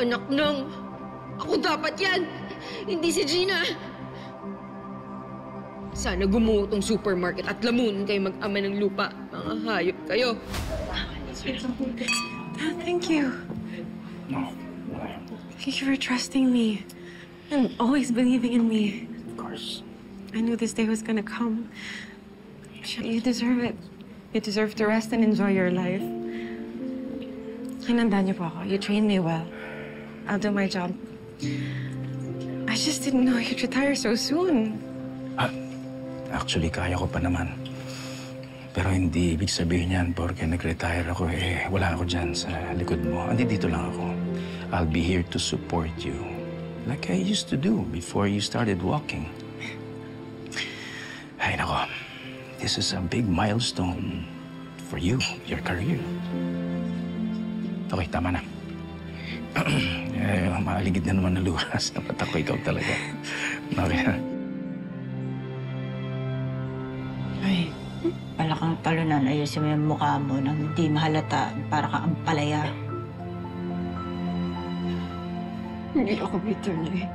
Anak ng... Ako dapat yan! Hindi si Gina! Sana gumuho tong supermarket at lamunin kayo mag-ama ng lupa. Mga hayop kayo. Thank you. No. Thank you for trusting me and always believing in me. Of course. I knew this day was gonna come. You deserve it. You deserve to rest and enjoy your life. Hinanda niyo po ako. You trained me well. I'll do my job. I just didn't know you'd retire so soon. Actually, kaya ko pa naman. Pero hindi ibig sabihin yan, porque nag-retire ako, wala ako dyan sa likod mo. Dito lang ako. I'll be here to support you. Like I used to do before you started walking. Ay, nako. This is a big milestone for you, your career. Okay, tama na. Maaligid na naman na luras. Dapat ako ikaw talaga. Okay. Ay, pala kang talunan. Ayusin mo yung mukha mo nang hindi mahalata para kang ampalaya. Hindi ako bitter na eh.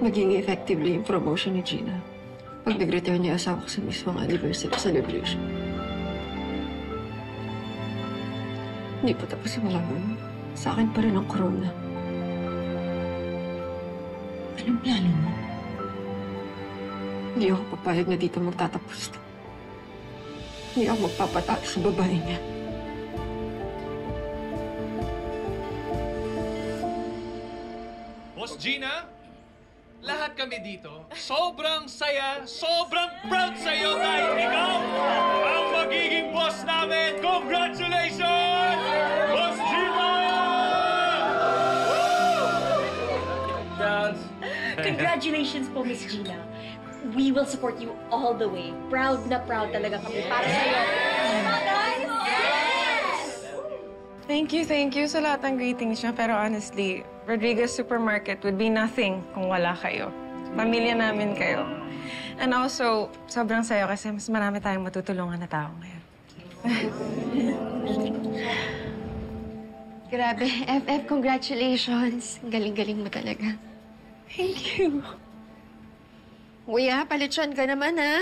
Maging effectively yung promotion ni Gina. Pag nag-return niya asawa ko sa mismong anniversary celebration. Hindi pa tapos yung malaman. Sa akin pa rin ang corona. Anong plano mo? Hindi ako papayag na dito magtatapos. Hindi ako magpapatalo sa babae niya. Boss Gina, lahat kami dito, sobrang saya, sobrang proud sa'yo dahil ikaw ang magiging boss namin! Congratulations! Boss Gina! Congratulations po, Miss Gina. We will support you all the way. Proud na proud talaga kami para sa'yo. Thank you sa lahat ng greetings niyo. Pero honestly, Rodriguez Supermarket would be nothing kung wala kayo. Pamilya namin kayo. And also, sobrang sayo kasi mas marami tayong matutulungan na tao ngayon. Grabe, FF, congratulations. Galing-galing mo talaga. Thank you. Kuya, palitson ka naman, ha?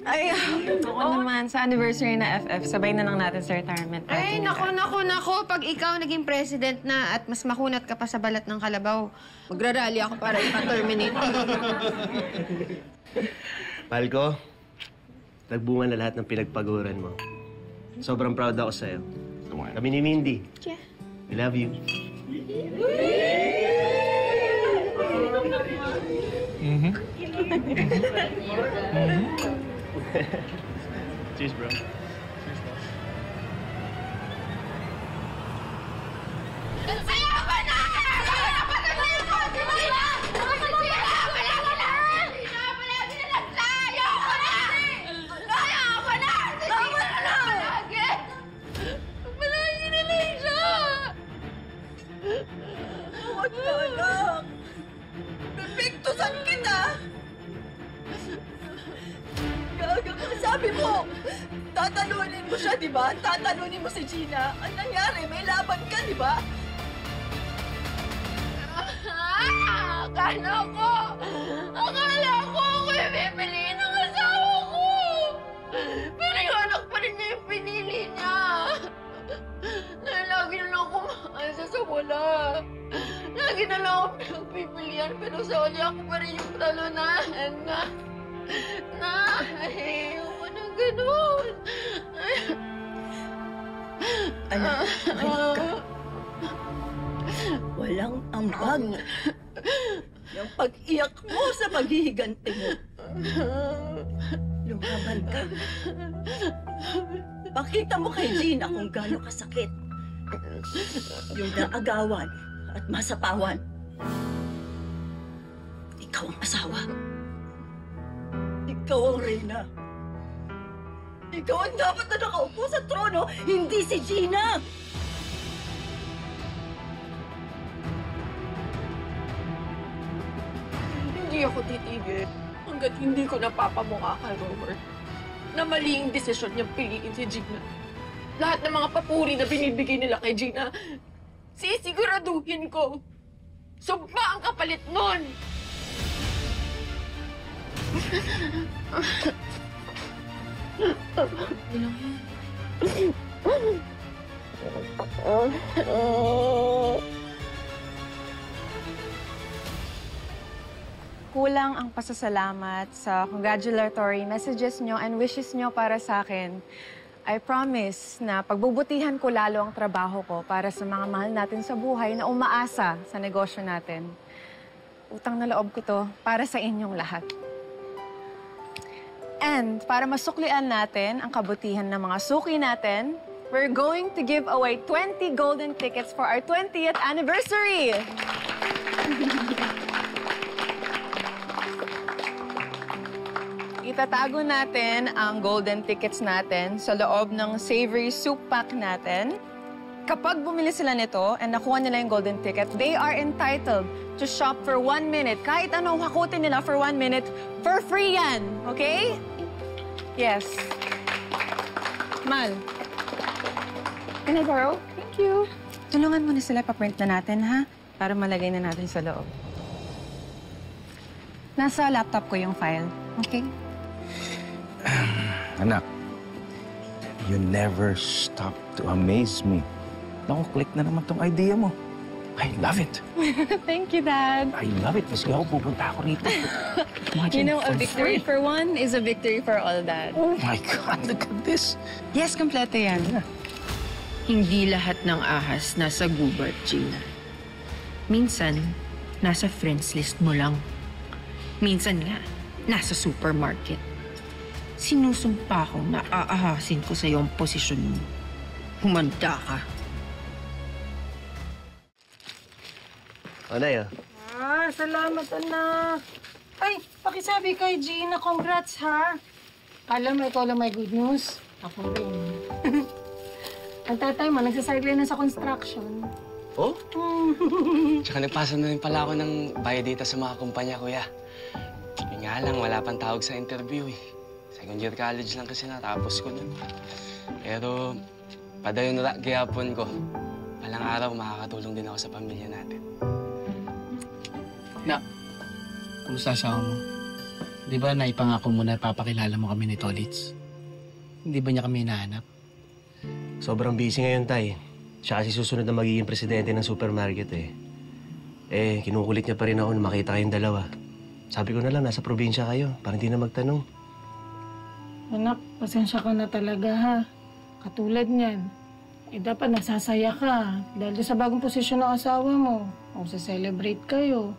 Ay, oo naman. Sa anniversary na FF, sabay na lang natin sa retirement party. Ay, nako. Pag ikaw naging president na at mas makunat ka pa sa balat ng kalabaw, magrarally ako para ipa-terminate. Mahal ko, nagbunga na lahat ng pinagpaguran mo. Sobrang proud ako sa'yo. Kami ni Mindy. Yeah. We love you. Cheers, bro. Cheers, boss. Ayaw na! Napatuloy ko! Sila! Palagi na lang sa! Ayaw ko na! Ayaw ko na! Tama na lang! Palagi na lang siya! Huwag na, anak! Napiktusan kita! Gaga ka, sabi mo! Tatalunin mo siya, di ba? Tatalunin mo si Gina. Ang nangyari, may laban ka, di ba? Akala ko ako yung pipiliin ng asawa ko! Pero yung anak pa rin niya yung pinili niya. Dahil lagi na lang kumain sa wala. Lagi na lang ako pinagpipilian, pero sa huli ako pa rin yung talunan. Ayaw ko na ganun. Anak, ka. Walang ambag. Yung pag-iyak mo sa paghihiganti mo. Lumaban ka. Pakita mo kay Gina kung gaano kasakit. Yung naagawan at masapawan. Ikaw ang asawa. Ikaw ang reyna. Ikaw ang dapat na nakaupo sa trono, hindi si Gina! Hindi ako titigil hanggat hindi ko napapamukha kay Robert na mali yung desisyon niyang piliin si Gina. Lahat ng mga papuri na binibigay nila kay Gina, Sisiguraduhin ko. Sumpa ang kapalit nun. Kulang ang pasasalamat sa congratulatory messages nyo and wishes nyo para sa akin. I promise na pagbubutihan ko lalo ang trabaho ko para sa mga mahal natin sa buhay na umaasa sa negosyo natin. Utang na loob ko to para sa inyong lahat. And para masuklian natin ang kabutihan ng mga suki natin, we're going to give away 20 golden tickets for our 20th anniversary! Itatago natin ang golden tickets natin sa loob ng savory soup pack natin. Kapag bumili sila nito and nakuha nila yung golden ticket, they are entitled to shop for 1 minute. Kahit anong hakutin nila for 1 minute, for free yan. Okay? Yes. Mal. Can I borrow? Thank you. Tulungan mo na sila, paprint na natin, ha? Para malagay na natin sa loob. Nasa laptop ko yung file. Okay? Anak, you never stop to amaze me. Naku, click na naman tong idea mo. I love it. Thank you, Dad. I love it. Mas ako pupunta ako rito. You know, a for victory free. for one is a victory for all, Dad. Oh my God, look at this. Yes, kompleto yan. Hindi lahat ng ahas nasa gubat, Gina. Minsan, nasa friends list mo lang. Minsan nga, nasa supermarket. Sinusumpa ko na aahasin ko sa iyong posisyon mo. Humanda ka. Anay, ah. Salamat, anak. Ay, pakisabi kay Gina, congrats, ha? Alam mo, ikaw lang may good news. Ako rin. Ang tatay mo, nagsacycle na sa construction. Oh? Tsaka nagpasa na rin pala ako ng biodata sa mga kumpanya, kuya. Yun nga lang, wala pang tawag sa interview, eh. Second year college lang kasi natapos ko nun. Pero, padayon na gayapon ko. Palang araw, makakatulong din ako sa pamilya natin. Na, kumusta asawa mo? Di ba naipangako mo na papakilala mo kami ni Tolitz? Hindi ba niya kami hinahanap? Sobrang busy ngayon, Tay. Siya kasi susunod na magiging presidente ng supermarket, eh. Kinukulit niya pa rin ako na makita kayong dalawa. Sabi ko na lang, nasa probinsya kayo, para hindi na magtanong. Anak, pasensya ka na talaga, ha? Katulad niyan. Dapat nasasaya ka. Dahil sa bagong posisyon ng asawa mo. O sa-celebrate kayo.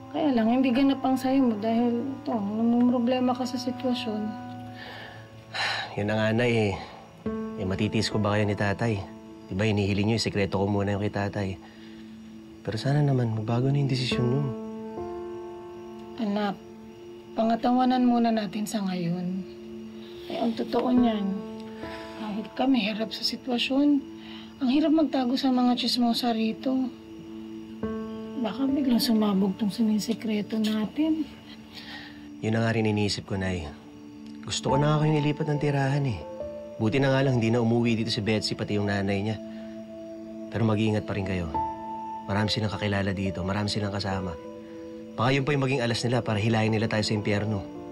Kaya lang, hindi ganap ang sayo mo dahil ito, problema ka sa sitwasyon. Yun na nga, Nay, matitiis ko ba kayo ni Tatay? Diba, hinihiling niyo, sekreto ko muna yung kay Tatay. Pero sana naman, magbago na yung desisyon niyo. Anak, pangatawanan muna natin sa ngayon. Ang totoo niyan, kahit kami hirap sa sitwasyon, ang hirap magtago sa mga chismosa rito. Baka biglang sumabog tong sinisekreto natin. Yun na nga rin iniisip ko, Nay. Gusto ko na nga kayong ilipat ng tirahan, eh. Buti na nga lang, hindi na umuwi dito si Betsy, pati yung nanay niya. Pero mag-iingat pa rin kayo. Marami silang kakilala dito, marami silang kasama. Baka yun pa yung maging alas nila para hilahin nila tayo sa impyerno.